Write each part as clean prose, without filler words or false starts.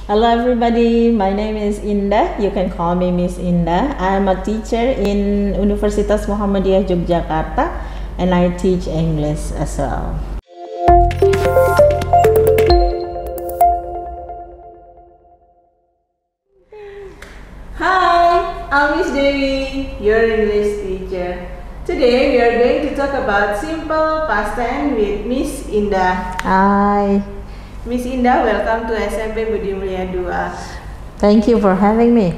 Hello everybody, my name is Indah. You can call me Miss Indah. I am a teacher in Universitas Muhammadiyah Yogyakarta and I teach English as well. Hi, I'm Ms Dewi, your English teacher. Today we are going to talk about simple past tense with Ms Indah. Hi. Ms Indah, welcome to SMP Budi Mulia 2. Thank you for having me.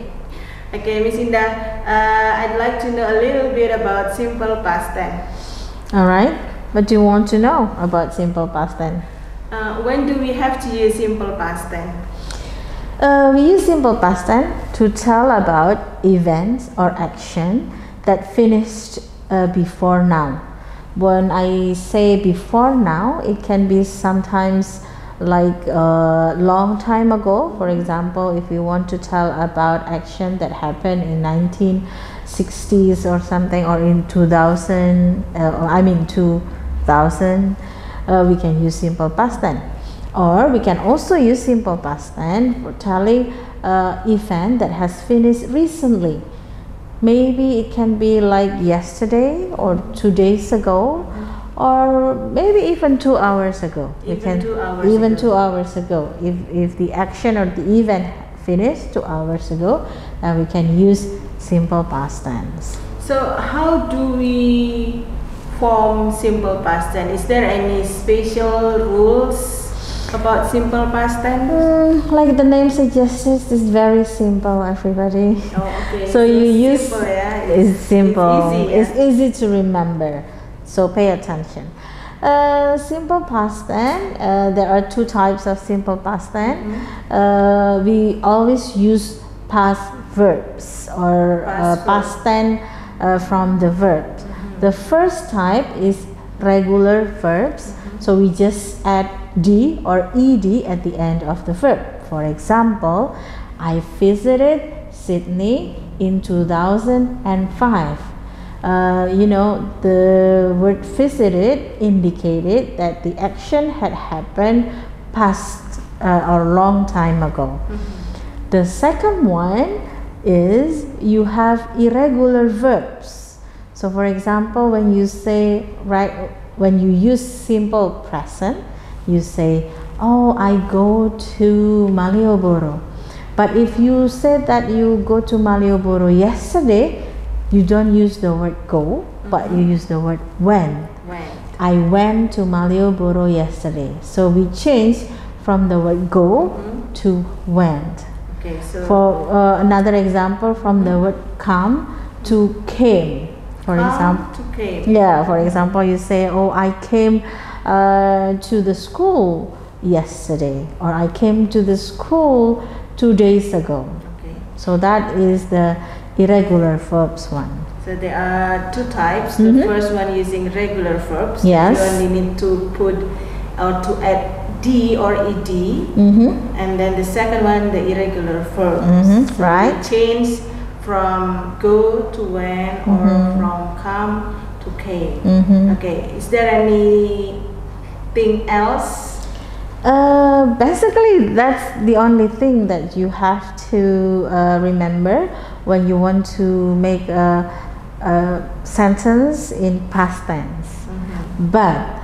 Okay, Ms Indah, I'd like to know a little bit about simple past tense. Alright, what do you want to know about simple past tense? When do we have to use simple past tense? We use simple past tense to tell about events or action that finished before now. When I say before now, it can be sometimes like a long time ago. For example, if we want to tell about action that happened in 1960s or something, or in 2000, we can use simple past tense. Or we can also use simple past tense for telling event that has finished recently. Maybe it can be like yesterday or 2 days ago, or maybe even 2 hours ago. Even 2 hours ago. If the action or the event finished 2 hours ago, then we can use simple past tense. So how do we form simple past tense? Is there any special rules about simple past tense? Like the name suggests, it's very simple, everybody. Oh, okay. So you use simple, yeah? It's simple. It's easy, yeah? It's easy to remember. So pay attention. Simple past tense. There are 2 types of simple past tense. We always use past verbs or past tense from the verb. The first type is regular verbs. So we just add D or ED at the end of the verb. For example, I visited Sydney in 2005. The word visited indicated that the action had happened past or long time ago. The second one is you have irregular verbs. So for example, when you use simple present, you say, oh, I go to Malioboro. But if you said that you go to Malioboro yesterday, you don't use the word go, but you use the word went. I went to Malioboro yesterday. So we change from the word go to went. Okay, so for another example, from the word come to came. For example, you say, oh, I came to the school yesterday, or I came to the school 2 days ago. Okay. So that is the irregular verbs one. So there are 2 types. The first one using regular verbs. Yes. You only need to put or to add D or ED. And then the second one, the irregular verbs. So right. we change from go to when, or from come to came. Okay. Is there anything else? Basically, that's the only thing that you have to remember when you want to make a sentence in past tense. But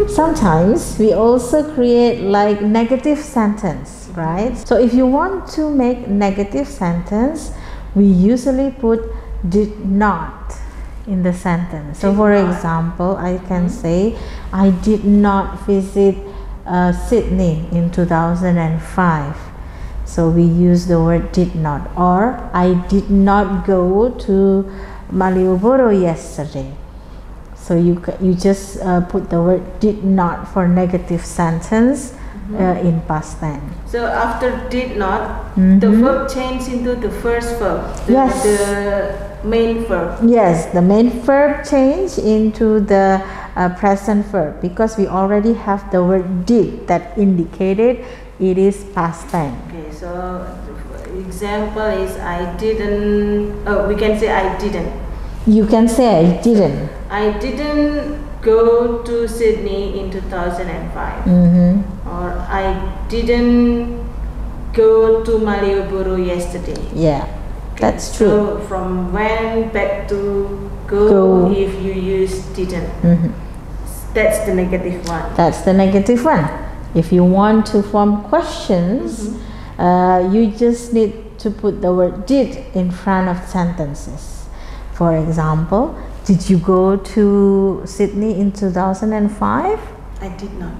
sometimes we also create like negative sentence, right? So if you want to make negative sentence, we usually put did not in the sentence. So for example, I can say, I did not visit Sydney in 2005. So we use the word did not. Or I did not go to Malioboro yesterday. So you just put the word did not for negative sentence in past tense. So after did not, the verb changed into the first verb. The main verb. Yes, the main verb changed into the present verb, because we already have the word did that indicated it is past tense. Okay, so example is I didn't. We can say I didn't. You can say I didn't. I didn't go to Sydney in 2005. Or I didn't go to Malioboro yesterday? Yeah, that's true. So from when back to go, if you use didn't. That's the negative one. That's the negative one. If you want to form questions, you just need to put the word did in front of sentences. For example, did you go to Sydney in 2005? I did not.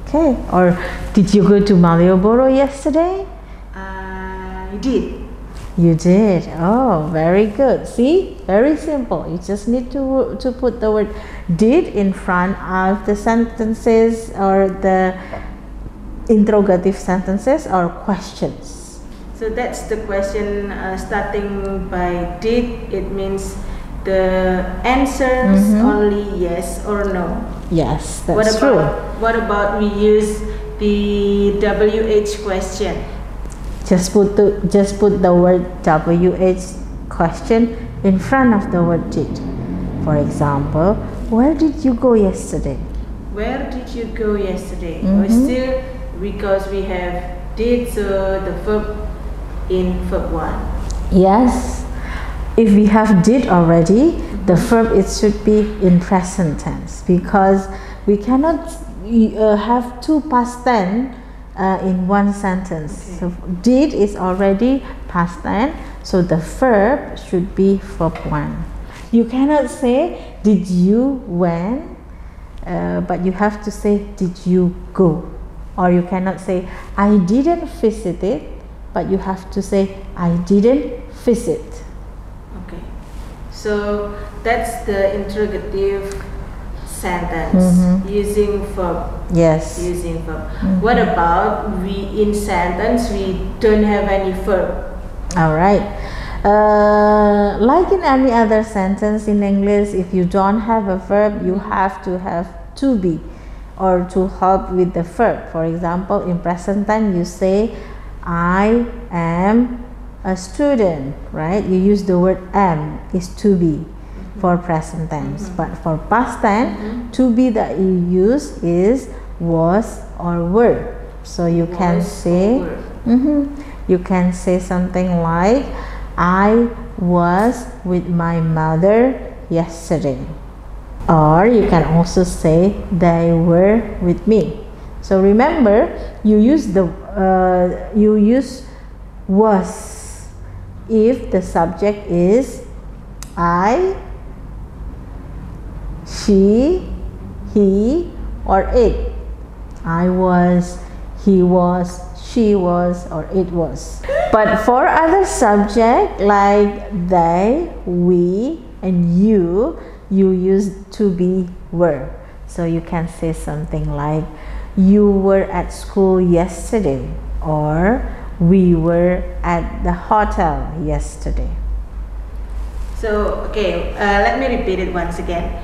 Okay. Or did you go to Malioboro yesterday? I did. You did. Oh, very good. See, very simple. You just need to put the word did in front of the sentences or the interrogative sentences or questions. So that's the question starting by did. It means the answers only yes or no. Yes, that's true. What about we use the WH question? Just put the word WH question in front of the word did. For example, where did you go yesterday? Where did you go yesterday? Or still, because we have did, so the verb in verb 1. Yes. If we have did already, the verb it should be in present tense, because we cannot have two past tense in one sentence. So did is already past tense, so the verb should be verb 1. You cannot say did you went, but you have to say did you go. Or you cannot say I didn't visit it, but you have to say I didn't visit. Okay, so that's the interrogative sentence using verb. Yes. Using verb. What about we in sentence we don't have any verb? All right. Like in any other sentence in English, if you don't have a verb, you have to have to be or to help with the verb. For example, in present tense, you say I am a student, right? You use the word am is to be for present tense, but for past tense, to be that you use is was or were. So you can say you can say something like I was with my mother yesterday, or you can also say they were with me. So remember, you use was if the subject is I, she, he, or it. I was, he was, she was, or it was. But for other subject like they, we, and you use to be were. So you can say something like you were at school yesterday, or we were at the hotel yesterday. So okay, let me repeat it once again.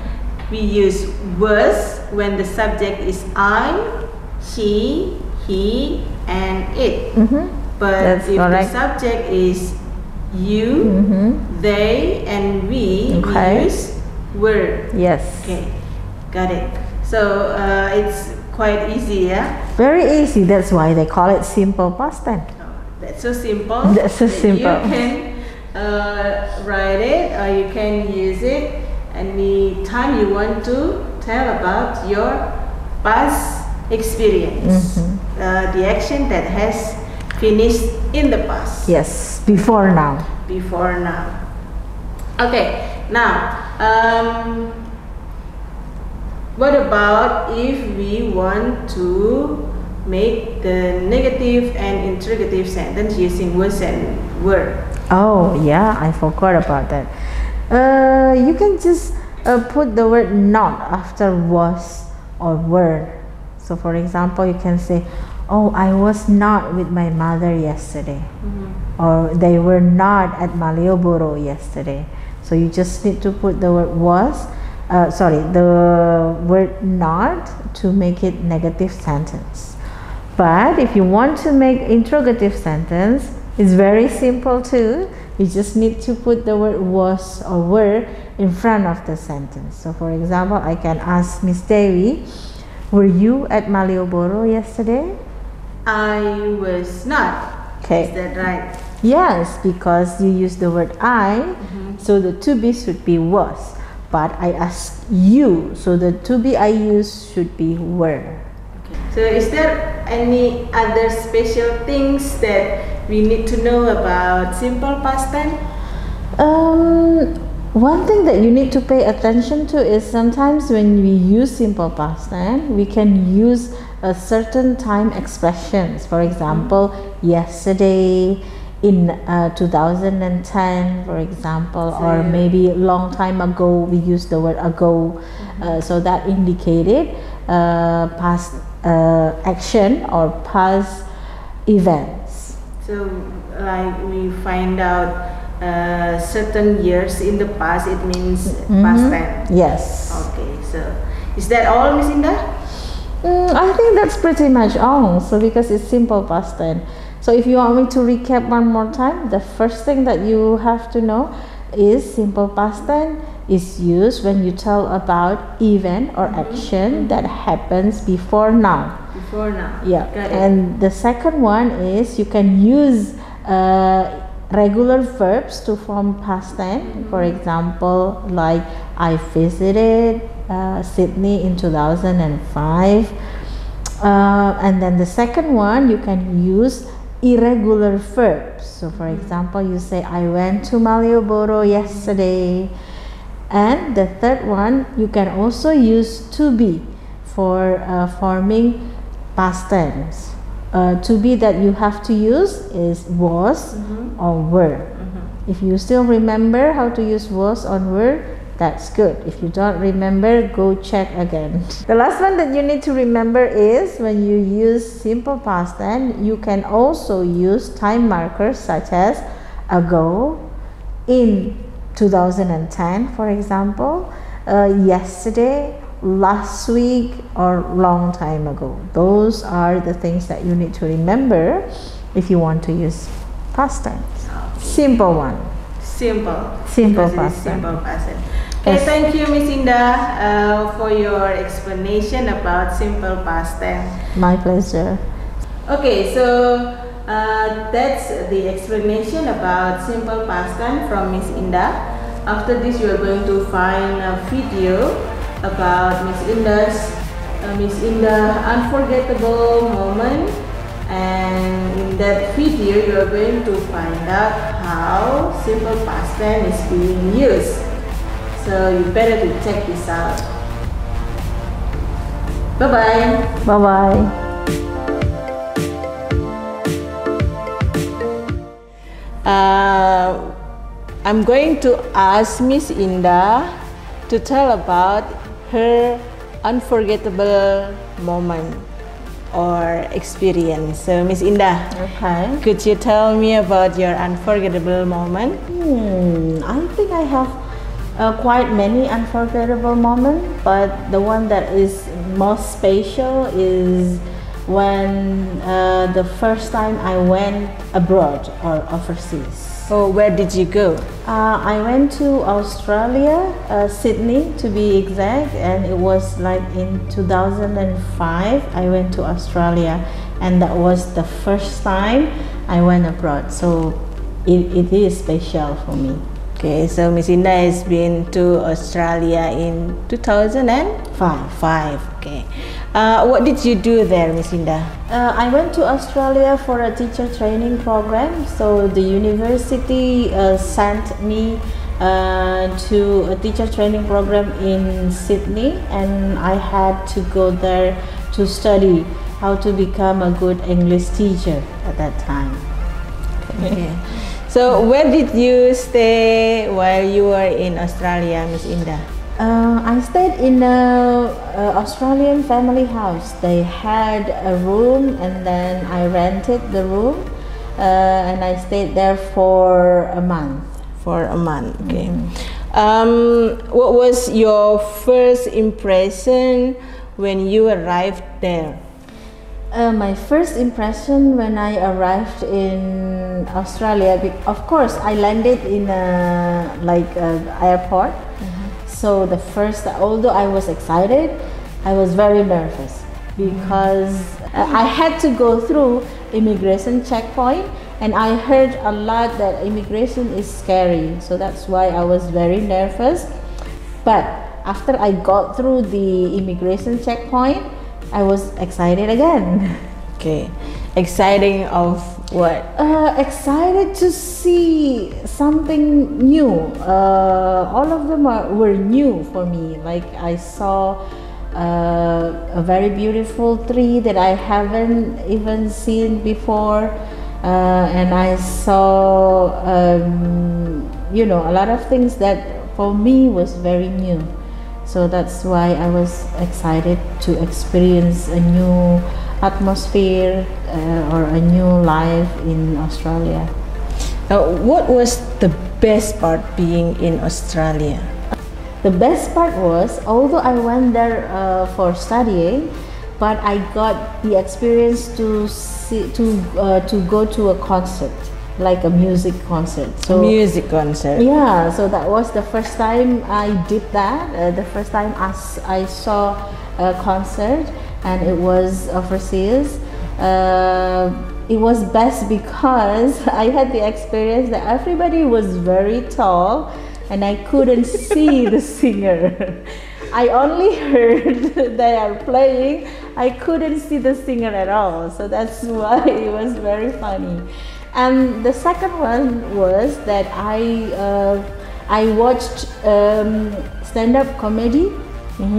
We use was when the subject is I, she, he, and it. But That's if correct. the subject is you, they, and we use were. Yes. Okay, got it. So it's quite easy, yeah? Very easy. That's why they call it simple past tense. That's so simple. That's so simple. You can write it or you can use it anytime you want to tell about your past experience. The action that has finished in the past. Yes, before now. Before now. Okay, now what about if we want to make the negative and interrogative sentence using was and were? Oh yeah, I forgot about that. You can just put the word not after was or were. So for example, you can say, oh, I was not with my mother yesterday, or they were not at Malioboro yesterday. So you just need to put the word was, the word not to make it negative sentence. But if you want to make interrogative sentence, it's very simple too. You just need to put the word was or were in front of the sentence. So for example, I can ask Ms Dewi, were you at Malioboro yesterday? I was not. Okay. Is that right? Yes, because you use the word I, so the to be should be was. But I ask you, so the to be I use should be were. Okay. So is there any other special things that we need to know about simple past tense? One thing that you need to pay attention to is sometimes when we use simple past tense, we can use a certain time expressions. For example, yesterday, in 2010, for example, So, or maybe a long time ago, we use the word ago. So that indicated past action or past events. So like we find out certain years in the past, it means past tense. Yes. Okay, so is that all, Miss Indah? I think that's pretty much all. So because it's simple past tense. So if you want me to recap one more time, the first thing that you have to know is simple past tense is used when you tell about event or action that happens before now. Before now. Yeah. Got it. And the second one is you can use regular verbs to form past tense. For example, like I visited Sydney in 2005. And then the second one, you can use irregular verbs. So for example, you say I went to Malioboro yesterday. And the third one, you can also use to be for forming past tense. To be that you have to use is was or were. If you still remember how to use was or were, that's good. If you don't remember, go check again. The last one that you need to remember is when you use simple past tense, you can also use time markers such as ago, in 2010, for example, yesterday, last week, or long time ago. Those are the things that you need to remember if you want to use past tense. Simple one. Simple. Simple Because it is past tense. simple past tense. Okay, Yes. thank you, Miss Indah, for your explanation about simple past tense. My pleasure. Okay, so that's the explanation about simple past tense from Miss Indah. After this, you are going to find a video about Miss Indah unforgettable moment, and in that video, you are going to find out how simple past tense is being used. So you better to check this out. Bye bye. Bye bye. I'm going to ask Miss Indah to tell about her unforgettable moment or experience. So Miss Indah, Okay. could you tell me about your unforgettable moment? I think I have quite many unforgettable moments, but the one that is most special is when the first time I went abroad or overseas. Oh, where did you go? I went to Australia, Sydney to be exact, and it was like in 2005 I went to Australia, and that was the first time I went abroad, so it is special for me. Okay, so Miss Indah has been to Australia in 2005. Okay. What did you do there, Miss Indah? I went to Australia for a teacher training program. So the university sent me to a teacher training program in Sydney, and I had to go there to study how to become a good English teacher at that time. Okay. So where did you stay while you were in Australia, Miss Indah? I stayed in a Australian family house. They had a room, and then I rented the room, and I stayed there for a month. For a month. Okay. What was your first impression when you arrived there? My first impression when I arrived in Australia, of course, I landed in a airport. So the first, although I was excited, I was very nervous because I had to go through immigration checkpoint, and I heard a lot that immigration is scary, so that's why I was very nervous. But after I got through the immigration checkpoint, I was excited again. Okay, exciting of what? Excited to see something new. All of them were new for me. Like I saw a very beautiful tree that I haven't even seen before, and I saw you know, a lot of things that for me was very new. So that's why I was excited to experience a new atmosphere or a new life in Australia. What was the best part being in Australia? The best part was, although I went there for studying, but I got the experience to go to a concert, like a music concert. So music concert. Yeah, so that was the first time I did that. The first time I saw a concert, and it was overseas. It was best because I had the experience that everybody was very tall and I couldn't see the singer. I only heard they are playing. I couldn't see the singer at all. So that's why it was very funny. And the second one was that I watched stand-up comedy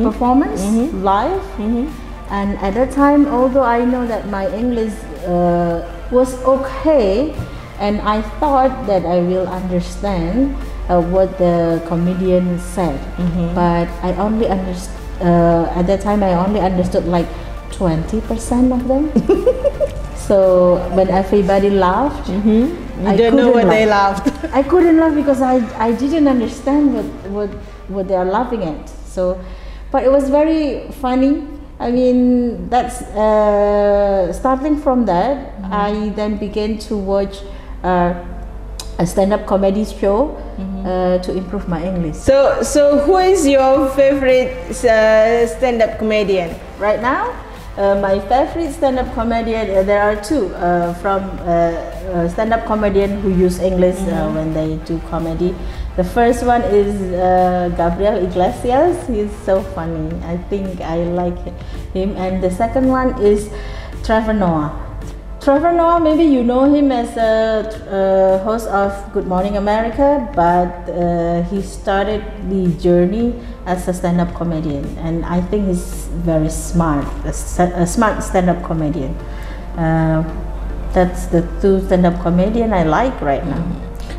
performance live. And at that time, although I know that my English was okay, and I thought that I will understand what the comedian said, but I only understood, at that time I only understood like 20% of them. So when everybody laughed, I don't know what they laughed. I couldn't laugh because I didn't understand what they are laughing at. So, but it was very funny. I mean, that's starting from that, I then began to watch a stand-up comedy show to improve my English. So who is your favorite stand-up comedian right now? My favorite stand-up comedian, there are two from stand-up comedian who use English when they do comedy. The first one is Gabriel Iglesias. He's so funny. I think I like him. And the second one is Trevor Noah. Trevor Noah, maybe you know him as a host of Good Morning America, but he started the journey as a stand-up comedian, and I think he's very smart, a smart stand-up comedian. That's the two stand-up comedian I like right now.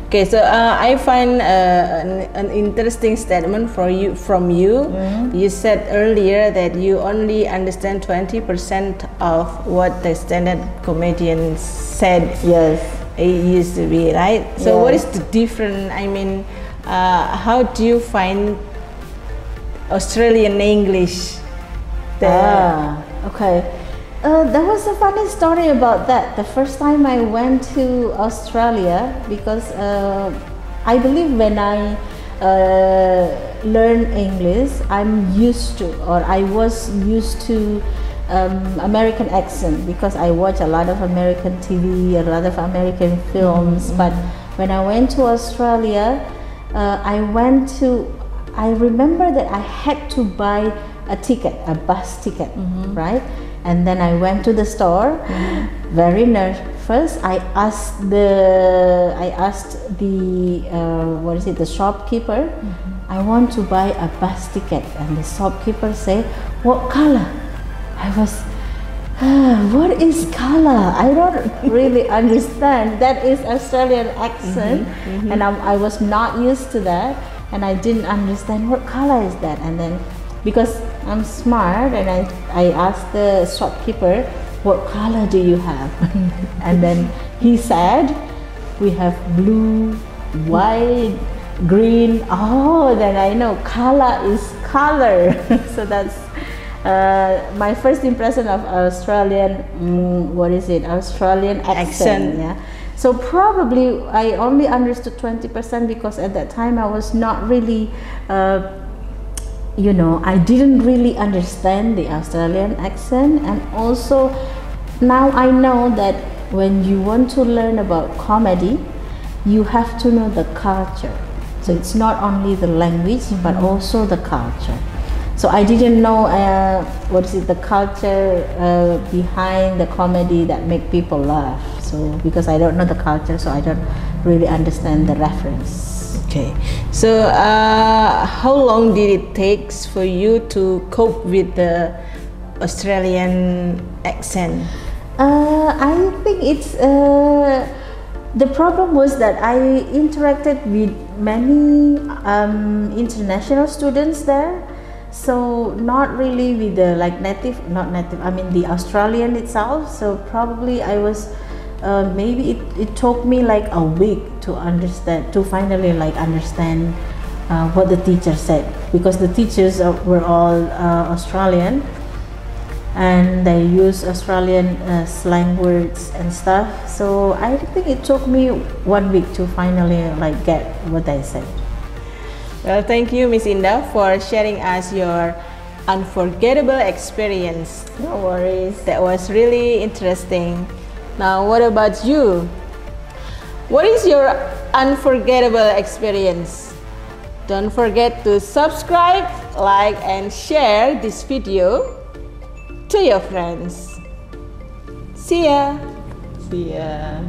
Okay, so I find an interesting statement from you. You said earlier that you only understand 20% of what the stand-up comedian said. Yes, it used to be, right? So what is the difference? I mean, how do you find Australian English? Okay. There was a funny story about that. The first time I went to Australia, because I believe when I learn English, I'm used to, or I was used to American accent, because I watch a lot of American TV, a lot of American films. But when I went to Australia, I remember that I had to buy a ticket, a bus ticket, right? And then I went to the store, very nervous. I asked the the shopkeeper, I want to buy a bus ticket, and the shopkeeper said, "What color?" I was, what is color? I don't really understand. That is Australian accent, and I was not used to that, and I didn't understand what color is that. And then, because I'm smart, and I asked the shopkeeper, what color do you have? And then he said, we have blue, white, green. Oh, then I know color is color. So that's my first impression of Australian, Australian accent. Yeah. So probably I only understood 20%, because at that time I was not really I didn't really understand the Australian accent. And also now I know that when you want to learn about comedy, you have to know the culture. So it's not only the language, but also the culture. So I didn't know the culture behind the comedy that make people laugh. So because I don't know the culture, so I don't really understand the reference. Okay, so how long did it take for you to cope with the Australian accent? I think it's the problem was that I interacted with many international students there, so not really with the the Australian itself. So probably I was maybe it took me like a week to finally understand what the teacher said, because the teachers were all Australian, and they use Australian slang words and stuff. So I think it took me 1 week to finally get what they said. Well, thank you, Miss Indah, for sharing us your unforgettable experience. No worries. That was really interesting. Now, what about you? What is your unforgettable experience? Don't forget to subscribe, like, and share this video to your friends. See ya! See ya!